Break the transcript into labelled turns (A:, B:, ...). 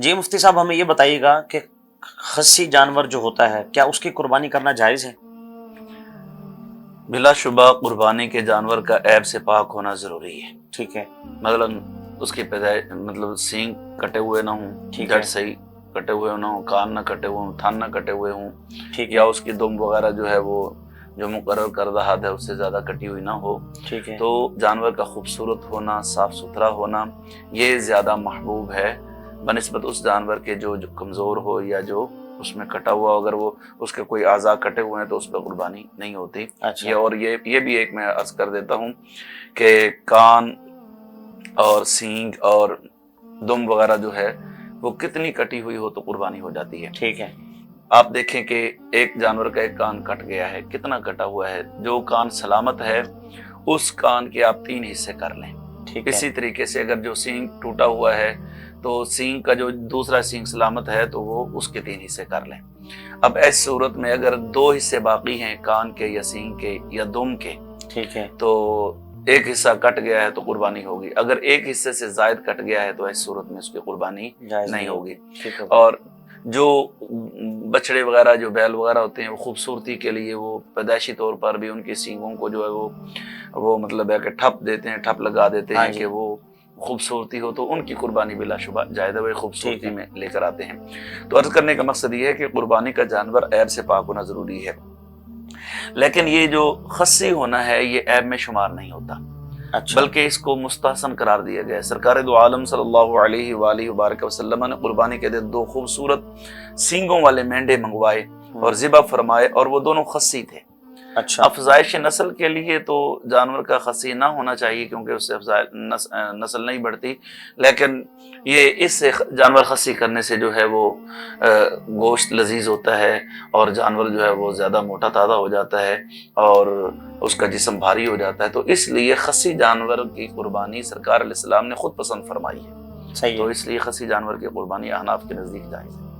A: جی مفتی صاحب، ہمیں یہ بتائیے گا کہ خصی جانور جو ہوتا ہے کیا اس کی قربانی کرنا جائز ہے؟
B: بلا شبہ قربانی کے جانور کا عیب سے پاک ہونا ضروری ہے۔
A: ٹھیک ہے،
B: مثلاً اس کی پیدائش مطلب سینگ کٹے ہوئے نہ ہوں،
A: ٹھیک
B: جڑ
A: ہے،
B: صحیح کٹے ہوئے نہ ہوں، کان نہ کٹے ہوئے ہوں، تھان نہ کٹے ہوئے ہوں،
A: ٹھیک
B: یا
A: ہے،
B: اس کی دم وغیرہ جو ہے وہ جو مقرر کردہ حد ہے اس سے زیادہ کٹی ہوئی نہ ہو۔
A: ٹھیک ہے،
B: تو جانور کا خوبصورت ہونا، صاف ستھرا ہونا یہ زیادہ محبوب ہے بنسبت اس جانور کے جو کمزور ہو یا جو اس میں کٹا ہوا، اگر وہ اس کے کوئی اعضاء کٹے ہوئے ہیں تو اس پہ قربانی نہیں ہوتی۔
A: اچھا،
B: یہ بھی ایک میں عرض کر دیتا ہوں کہ کان اور سینگ اور دم وغیرہ جو ہے وہ کتنی کٹی ہوئی ہو تو قربانی ہو جاتی ہے۔
A: ٹھیک ہے،
B: آپ دیکھیں کہ ایک جانور کا ایک کان کٹ گیا ہے، کتنا کٹا ہوا ہے، جو کان سلامت ہے اس کان کے آپ 3 حصے کر لیں۔
A: ٹھیک ہے،
B: اسی طریقے سے اگر جو سینگ ٹوٹا ہوا ہے تو سینگ کا جو دوسرا سینگ سلامت ہے تو وہ اس کے 3 حصے کر لیں۔ اب ایسی صورت میں اگر 2 حصے باقی ہیں کان کے یا سینگ کے یا دم کے،
A: ٹھیک ہے،
B: تو ایک حصہ کٹ گیا ہے تو قربانی ہوگی۔ اگر ایک حصے سے زائد کٹ گیا ہے تو ایسی صورت میں اس کی قربانی
A: جائز
B: نہیں ہوگی۔
A: ٹھیک ہے،
B: اور جو بچڑے وغیرہ جو بیل وغیرہ ہوتے ہیں وہ خوبصورتی کے لیے وہ پیدائشی طور پر بھی ان کی سینگوں کو جو ہے وہ مطلب ہے کہ ٹھپ دیتے ہیں، ٹھپ لگا دیتے
A: ہاں
B: ہیں
A: جی،
B: کہ وہ خوبصورتی ہو، تو ان کی قربانی بلا شبہ جائز ہے، وہ
A: ٹھیک
B: خوبصورتی
A: ہے،
B: میں لے کر آتے ہیں۔ تو عرض کرنے کا مقصد یہ ہے کہ قربانی کا جانور عیب سے پاک ہونا ضروری ہے، لیکن یہ جو خصی ہونا ہے یہ عیب میں شمار نہیں ہوتا،
A: اچھا،
B: بلکہ اس کو مستحسن قرار دیا گیا ہے۔ سرکار دو عالم صلی اللہ علیہ وآلہ وبارک وسلم نے قربانی کے دن 2 خوبصورت سینگوں والے مینڈے منگوائے اور ذبح فرمائے، اور وہ دونوں خصی تھے۔
A: اچھا،
B: افزائش نسل کے لیے تو جانور کا خصی نہ ہونا چاہیے کیونکہ اس سے نسل نہیں بڑھتی، لیکن یہ اس سے جانور خصی کرنے سے جو ہے وہ گوشت لذیذ ہوتا ہے اور جانور جو ہے وہ زیادہ موٹا تازہ ہو جاتا ہے اور اس کا جسم بھاری ہو جاتا ہے، تو اس لیے خصی جانور کی قربانی سرکار علیہ السلام نے خود پسند فرمائی ہے،
A: صحیح
B: تو
A: ہے۔
B: اس لیے خصی جانور کی قربانی احناف کے نزدیک جائز ہے۔